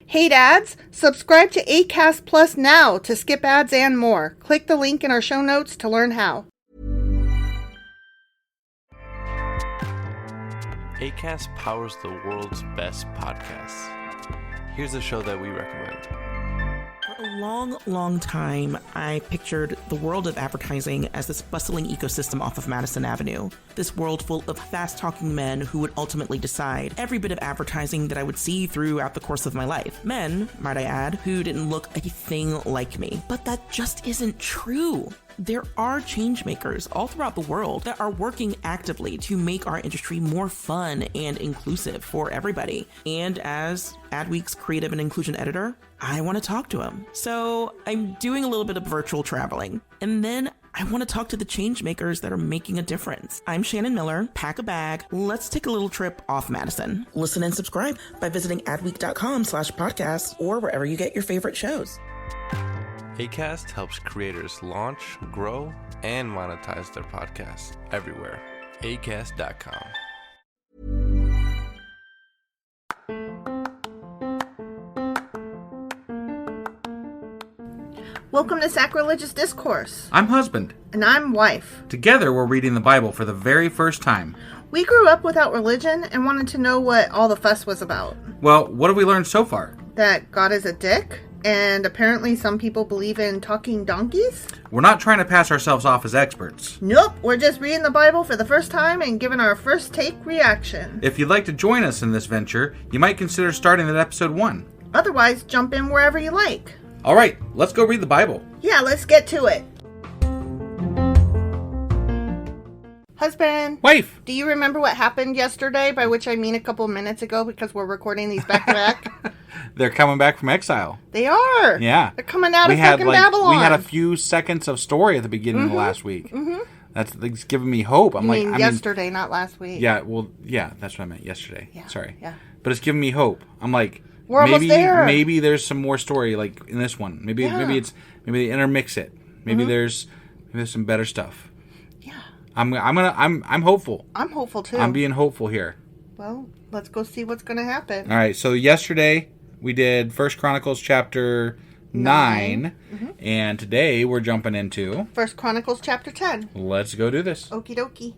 Hate ads? Subscribe to Acast Plus now to skip ads and more. Click the link in our show notes to learn how. Acast powers the world's best podcasts. Here's a show that we recommend. For a long, long time, I pictured the world of advertising as this bustling ecosystem off of Madison Avenue. This world full of fast-talking men who would ultimately decide every bit of advertising that I would see throughout the course of my life. Men, might I add, who didn't look a thing like me. But that just isn't true. There are change makers all throughout the world that are working actively to make our industry more fun and inclusive for everybody. And as Adweek's creative and inclusion editor, I want to talk to them. So I'm doing a little bit of virtual traveling. And then I want to talk to the change makers that are making a difference. I'm Shannon Miller. Pack a bag. Let's take a little trip off Madison. Listen and subscribe by visiting adweek.com/podcast or wherever you get your favorite shows. Acast helps creators launch, grow, and monetize their podcasts everywhere. Acast.com. Welcome to Sacrilegious Discourse. I'm husband. And I'm wife. Together, we're reading the Bible for the very first time. We grew up without religion and wanted to know what all the fuss was about. Well, what have we learned so far? That God is a dick, and apparently some people believe in talking donkeys? We're not trying to pass ourselves off as experts. Nope, we're just reading the Bible for the first time and giving our first take reaction. If you'd like to join us in this venture, you might consider starting at episode 1. Otherwise, jump in wherever you like. All right, let's go read the Bible. Yeah, let's get to it. Husband. Wife. Do you remember what happened yesterday, by which I mean a couple minutes ago because we're recording these back to back? They're coming back from exile. They are. Yeah. They're coming out of fucking Babylon. We had a few seconds of story at the beginning of last week. Mm-hmm. That's giving me hope. I mean, yesterday, not last week. Yeah, well, yeah, that's what I meant, yesterday. Yeah. Sorry. Yeah. But it's giving me hope. I'm like, we're almost there. Maybe there's some more story like in this one. Maybe they intermix it. Maybe there's some better stuff. Yeah. I'm hopeful. I'm hopeful too. I'm being hopeful here. Well, let's go see what's going to happen. All right. So yesterday we did 1 Chronicles chapter 9 and today we're jumping into 1 Chronicles chapter 10. Let's go do this. Okie dokie.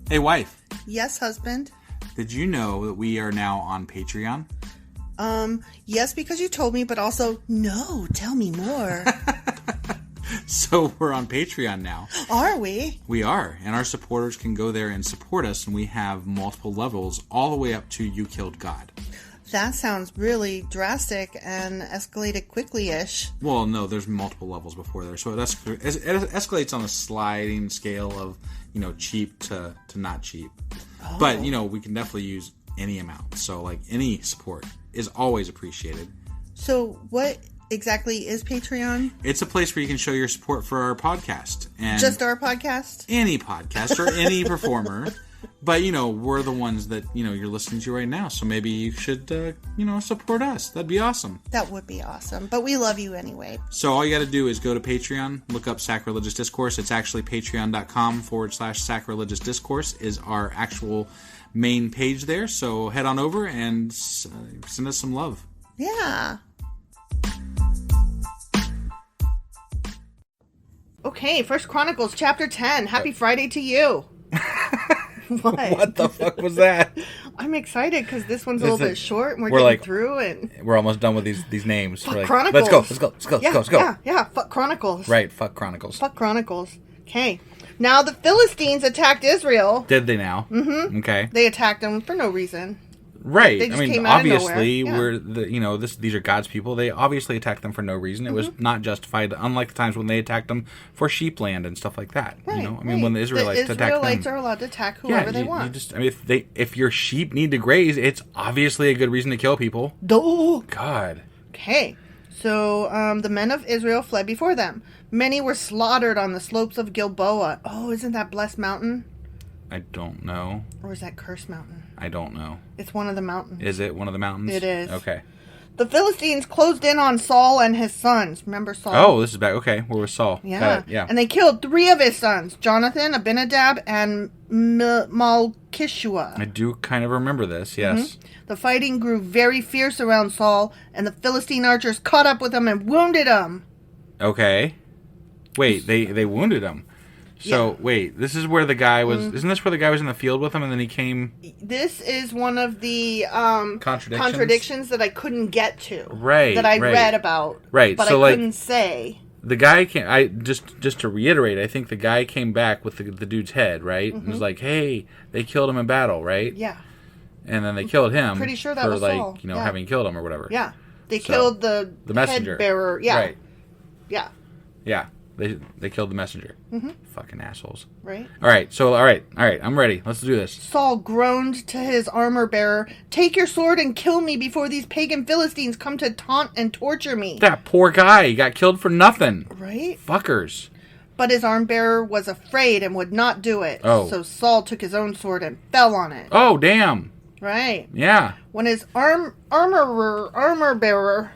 Hey, wife. Yes, husband. Did you know that we are now on Patreon? Yes, because you told me, but also, no, tell me more. So we're on Patreon now. Are we? We are, and our supporters can go there and support us, and we have multiple levels all the way up to You Killed God. That sounds really drastic and escalated quickly-ish. Well, no, there's multiple levels before there, so it escalates on a sliding scale of, cheap to not cheap. Oh. But, we can definitely use any amount, so, any support is always appreciated. So what exactly is Patreon? It's a place where you can show your support for our podcast. And just our podcast? Any podcast or any performer. But, we're the ones that, you're listening to right now. So maybe you should, support us. That'd be awesome. That would be awesome. But we love you anyway. So all you got to do is go to Patreon, look up Sacrilegious Discourse. It's actually patreon.com/sacrilegious discourse is our actual main page there. So head on over and send us some love. Yeah. Okay, 1 Chronicles chapter 10. Happy Friday to you. What the fuck was that? I'm excited because this one's a little bit short and we're getting through and we're almost done with these names. Fuck Chronicles. Let's go. Yeah, fuck Chronicles. Right, fuck Chronicles. Fuck Chronicles. Okay. Now the Philistines attacked Israel. Did they now? Mm-hmm. Okay. They attacked them for no reason. Right. I mean, obviously, these are God's people. They obviously attacked them for no reason. It was not justified, unlike the times when they attacked them for sheep land and stuff like that. Right. When the Israelites attacked them. The Israelites are allowed to attack whoever they want. If your sheep need to graze, it's obviously a good reason to kill people. God. Okay. So, the men of Israel fled before them. Many were slaughtered on the slopes of Gilboa. Oh, isn't that Blessed Mountain? I don't know. Or is that Curse Mountain? I don't know. It's one of the mountains. Is it one of the mountains? It is. Okay. The Philistines closed in on Saul and his sons. Remember Saul? Oh, this is back. Okay, where was Saul? Yeah. Yeah. And they killed 3 of his sons, Jonathan, Abinadab, and Malchishua. I do kind of remember this, yes. Mm-hmm. The fighting grew very fierce around Saul, and the Philistine archers caught up with him and wounded him. Okay. Wait, they wounded him. So, wait, this is where the guy was... Isn't this where the guy was in the field with him and then he came... This is one of the contradictions that I couldn't get to. Right, that I read about. Right, but so I couldn't say. The guy came... Just to reiterate, I think the guy came back with the dude's head, right? And was like, hey, they killed him in battle, right? Yeah. And then they killed him. Pretty sure that for, was Saul. Having killed him or whatever. Yeah. They killed the messenger. head bearer. Yeah. Right. Yeah. Yeah. They killed the messenger. Mm-hmm. Fucking assholes. Right. All right. I'm ready. Let's do this. Saul groaned to his armor bearer, "Take your sword and kill me before these pagan Philistines come to taunt and torture me." That poor guy. He got killed for nothing. Right. Fuckers. But his armor bearer was afraid and would not do it. Oh. So Saul took his own sword and fell on it. Oh, damn. Right. Yeah. When his armor bearer,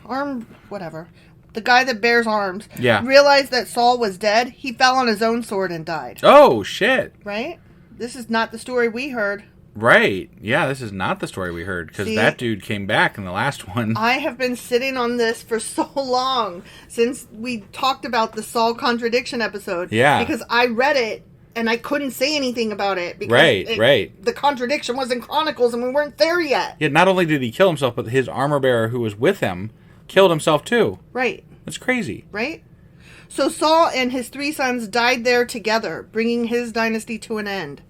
the guy that bears arms, realized that Saul was dead, he fell on his own sword and died. Oh, shit. Right? This is not the story we heard. Right. Yeah, this is not the story we heard, because that dude came back in the last one. I have been sitting on this for so long, since we talked about the Saul contradiction episode. Yeah. Because I read it, and I couldn't say anything about it. Because right. The contradiction was in Chronicles, and we weren't there yet. Yeah, not only did he kill himself, but his armor bearer who was with him killed himself too. Right. That's crazy. Right? So Saul and his 3 sons died there together, bringing his dynasty to an end.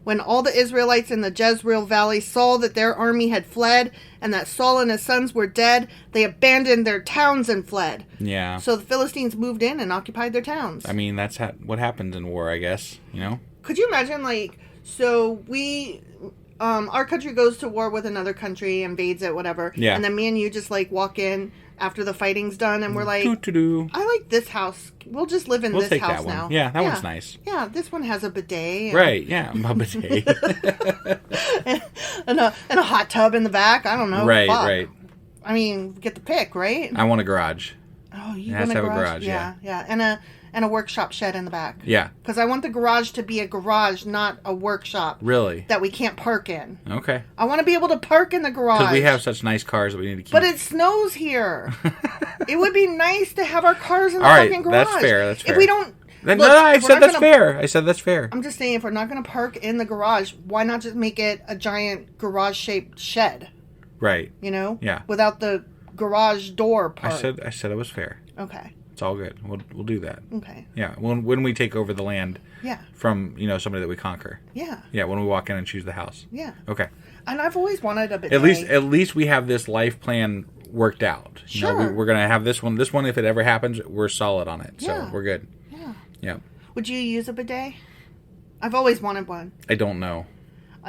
When all the Israelites in the Jezreel Valley saw that their army had fled and that Saul and his sons were dead, they abandoned their towns and fled. Yeah. So the Philistines moved in and occupied their towns. I mean, that's what happens in war, I guess, you know? Could you imagine, so we... our country goes to war with another country, invades it, whatever. Yeah. And then me and you just, walk in after the fighting's done, and we're like, Doo-doo-doo. I like this house. We'll just live in this house now. Yeah, that one's nice. Yeah, this one has a bidet. Right, yeah, a bidet. and a hot tub in the back. I don't know. Right, Fuck. right. I mean, get the pick, right? I want a garage. Oh, you want want a garage? garage, Yeah. And a workshop shed in the back. Yeah. Because I want the garage to be a garage, not a workshop. Really? That we can't park in. Okay. I want to be able to park in the garage. Because we have such nice cars that we need to keep. But it snows here. It would be nice to have our cars in the fucking garage. That's fair. If we don't... I said that's fair. I'm just saying, if we're not going to park in the garage, why not just make it a giant garage-shaped shed? Right. You know? Yeah. Without the garage door part. I said it was fair. Okay. It's all good. We'll do that. Okay. Yeah. When we take over the land. Yeah. From somebody that we conquer. Yeah. Yeah. When we walk in and choose the house. Yeah. Okay. And I've always wanted a bidet. At least we have this life plan worked out. Sure. We're gonna have this one. This one, if it ever happens, we're solid on it. Yeah. So we're good. Yeah. Yeah. Would you use a bidet? I've always wanted one. I don't know.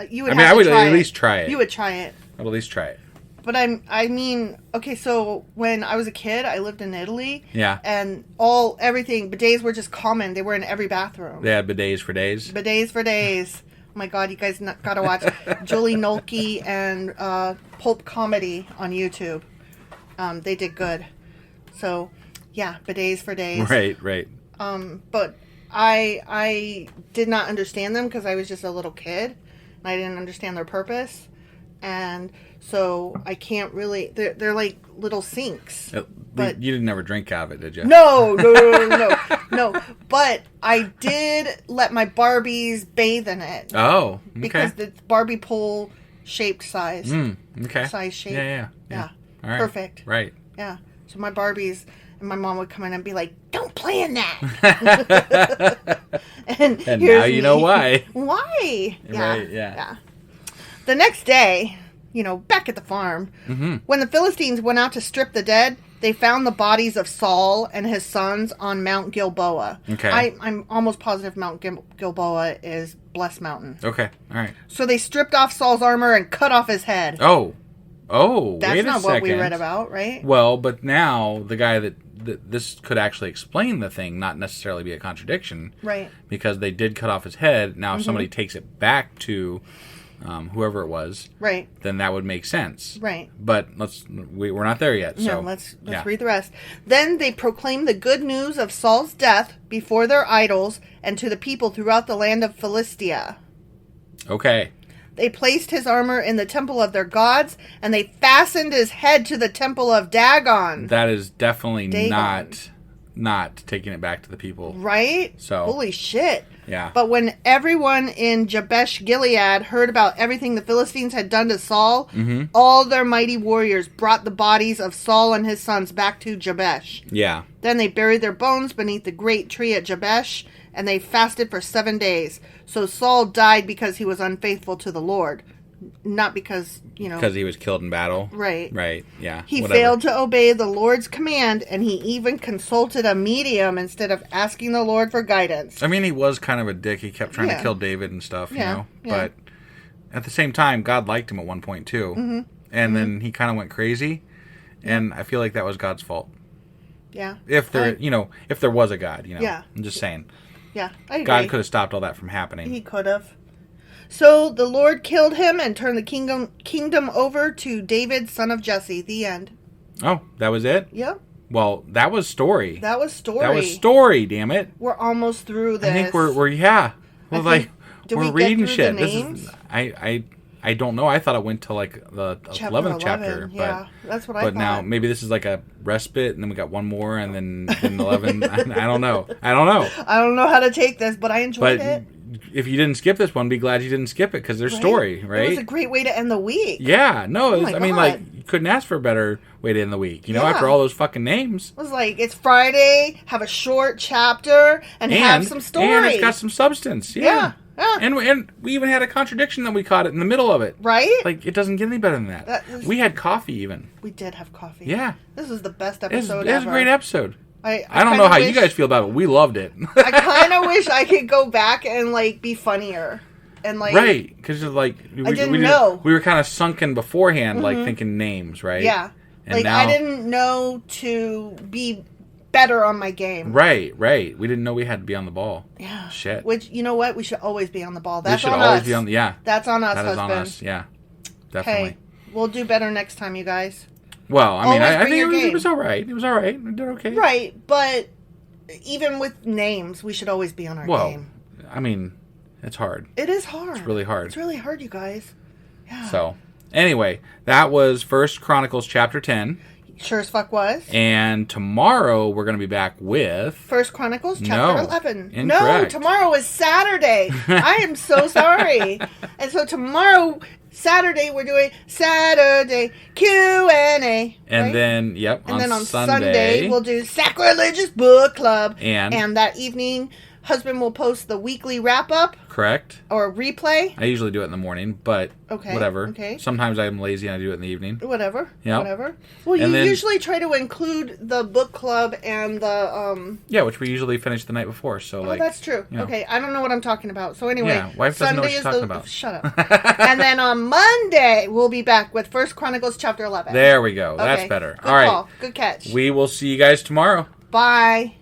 You would. I would at least try it. You would try it. I'd at least try it. But okay, so when I was a kid, I lived in Italy. Yeah. And everything, bidets were just common. They were in every bathroom. They had bidets for days? Bidets for days. Oh my God, you guys gotta watch Julie Nolke and Pulp Comedy on YouTube. They did good. So, yeah, bidets for days. Right. But I did not understand them because I was just a little kid. And I didn't understand their purpose. And so I can't really... They're like little sinks. But you didn't ever drink out of it, did you? No. But I did let my Barbies bathe in it. Oh, okay. Because it's Barbie pole shaped size. Okay. Size shape. Yeah. All right. Perfect. Right. Yeah. So my Barbies... And my mom would come in and be like, "Don't play in that." and now you know why. Why? Right, yeah. The next day, back at the farm, when the Philistines went out to strip the dead, they found the bodies of Saul and his sons on Mount Gilboa. Okay. I'm almost positive Mount Gilboa is Blessed Mountain. Okay, all right. So they stripped off Saul's armor and cut off his head. Oh, that's wait a not second. what we read about, right? Well, but now the guy that this could actually explain the thing, not necessarily be a contradiction. Right. Because they did cut off his head. Now if somebody takes it back to whoever it was, right, then that would make sense. Right. But we're not there yet. So no, let's read the rest. Then they proclaimed the good news of Saul's death before their idols and to the people throughout the land of Philistia. Okay. They placed his armor in the temple of their gods, and they fastened his head to the temple of Dagon. That is definitely not taking it back to the people. Right? So holy shit. Yeah. But when everyone in Jabesh Gilead heard about everything the Philistines had done to Saul, all their mighty warriors brought the bodies of Saul and his sons back to Jabesh. Yeah. Then they buried their bones beneath the great tree at Jabesh, and they fasted for 7 days. So Saul died because he was unfaithful to the Lord. Not because, because he was killed in battle. Right. Right, yeah. He failed to obey the Lord's command, and he even consulted a medium instead of asking the Lord for guidance. I mean, he was kind of a dick. He kept trying to kill David and stuff, Yeah. But at the same time, God liked him at one point, too. And then he kind of went crazy, and I feel like that was God's fault. Yeah. If there was a God, Yeah. I'm just saying. Yeah, I agree. God could have stopped all that from happening. He could have. So the Lord killed him and turned the kingdom over to David, son of Jesse. The end. Oh, that was it? Yep. Well, that was story. That was story. That was story, damn it. We're almost through this. I think we're yeah. Well, like, we're reading shit. The names? This is, I don't know. I thought it went to like the 11th chapter. Yeah, that's what I thought. But now maybe this is like a respite, and then we got one more, and then 11. I don't know. I don't know how to take this, but I enjoyed it. If you didn't skip this one, be glad you didn't skip it because there's story, right? It was a great way to end the week. Yeah, no, I mean, like, you couldn't ask for a better way to end the week. After all those fucking names. It was like, it's Friday, have a short chapter, and have some story. And it's got some substance. Yeah. And we even had a contradiction that we caught it in the middle of it. Right? Like, it doesn't get any better than that. We had coffee even. We did have coffee. Yeah. This was the best episode ever. It was a great episode. I don't know how you guys feel about it, but we loved it. I kind of wish I could go back and, like, be funnier. And like, right, because like I didn't know. We were kind of sunken beforehand, like thinking names, right? Yeah. And like, now, I didn't know to be better on my game. Right. We didn't know we had to be on the ball. Yeah. Shit. Which, you know what? We should always be on the ball. That's on us. We should always be on the, yeah. That's on us, husband. That is on us, yeah. Definitely. Hey, we'll do better next time, you guys. Well, I mean, I think it was all right. It was all right. We did okay. Right, but even with names, we should always be on our game. I mean, it's hard. It is hard. It's really hard. It's really hard, you guys. Yeah. So, anyway, that was 1 Chronicles chapter 10. Sure as fuck was. And tomorrow we're going to be back with 1 Chronicles chapter 11. Incorrect. No, tomorrow is Saturday. I am so sorry. And so tomorrow, Saturday, we're doing Saturday Q&A. And right? then, and then on Sunday, we'll do Sacrilegious Book Club. And that evening, husband will post the weekly wrap-up. Correct. Or replay. I usually do it in the morning, but whatever. Okay. Sometimes I'm lazy and I do it in the evening. Whatever. Yeah. Whatever. Well, you usually try to include the book club and the... Yeah, which we usually finish the night before, so like... Oh, that's true. Okay, I don't know what I'm talking about. So anyway... Yeah, wife doesn't know what she's talking about. Shut up. And then on Monday, we'll be back with 1 Chronicles chapter 11. There we go. Okay. That's better. Good all right. call. Good catch. We will see you guys tomorrow. Bye.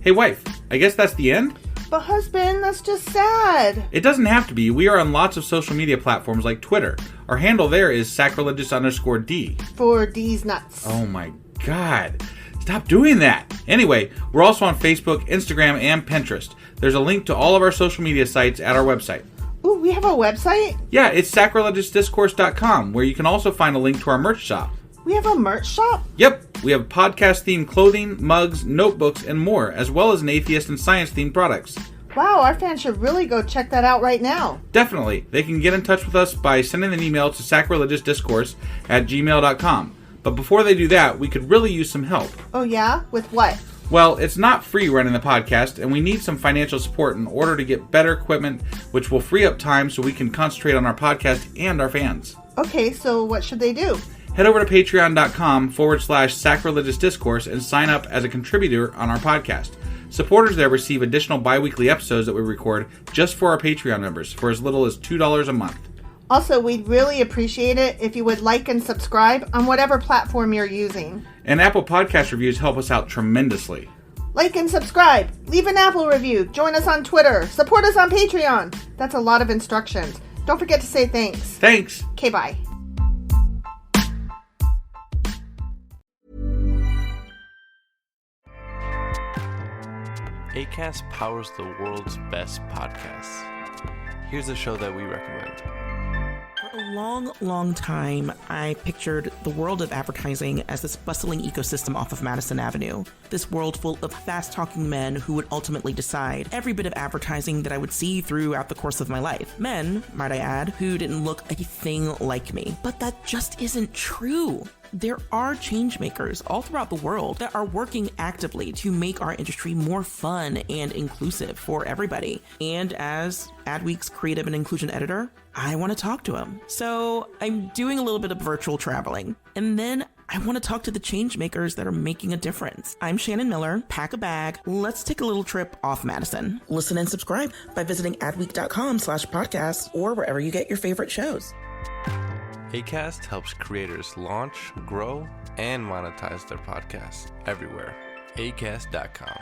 Hey, wife, I guess that's the end? But husband, that's just sad. It doesn't have to be. We are on lots of social media platforms like Twitter. Our handle there is sacrilegious_D. For D's nuts. Oh my God. Stop doing that. Anyway, we're also on Facebook, Instagram, and Pinterest. There's a link to all of our social media sites at our website. Ooh, we have a website? Yeah, it's sacrilegiousdiscourse.com, where you can also find a link to our merch shop. We have a merch shop? Yep. We have podcast-themed clothing, mugs, notebooks, and more, as well as an atheist and science-themed products. Wow, our fans should really go check that out right now. Definitely. They can get in touch with us by sending an email to sacrilegiousdiscourse@gmail.com. But before they do that, we could really use some help. Oh yeah? With what? Well, it's not free running the podcast, and we need some financial support in order to get better equipment, which will free up time so we can concentrate on our podcast and our fans. Okay, so what should they do? Head over to patreon.com/sacrilegiousdiscourse and sign up as a contributor on our podcast. Supporters there receive additional bi-weekly episodes that we record just for our Patreon members for as little as $2 a month. Also, we'd really appreciate it if you would like and subscribe on whatever platform you're using. And Apple Podcast reviews help us out tremendously. Like and subscribe. Leave an Apple review. Join us on Twitter. Support us on Patreon. That's a lot of instructions. Don't forget to say thanks. Thanks. Okay, bye. Acast powers the world's best podcasts. Here's a show that we recommend. For a long, long time, I pictured the world of advertising as this bustling ecosystem off of Madison Avenue. This world full of fast-talking men who would ultimately decide every bit of advertising that I would see throughout the course of my life. Men, might I add, who didn't look a thing like me. But that just isn't true. There are change makers all throughout the world that are working actively to make our industry more fun and inclusive for everybody. And as Adweek's creative and inclusion editor, I want to talk to them. So I'm doing a little bit of virtual traveling. And then I want to talk to the change makers that are making a difference. I'm Shannon Miller. Pack a bag. Let's take a little trip off Madison. Listen and subscribe by visiting adweek.com/podcast or wherever you get your favorite shows. Acast helps creators launch, grow, and monetize their podcasts everywhere. Acast.com.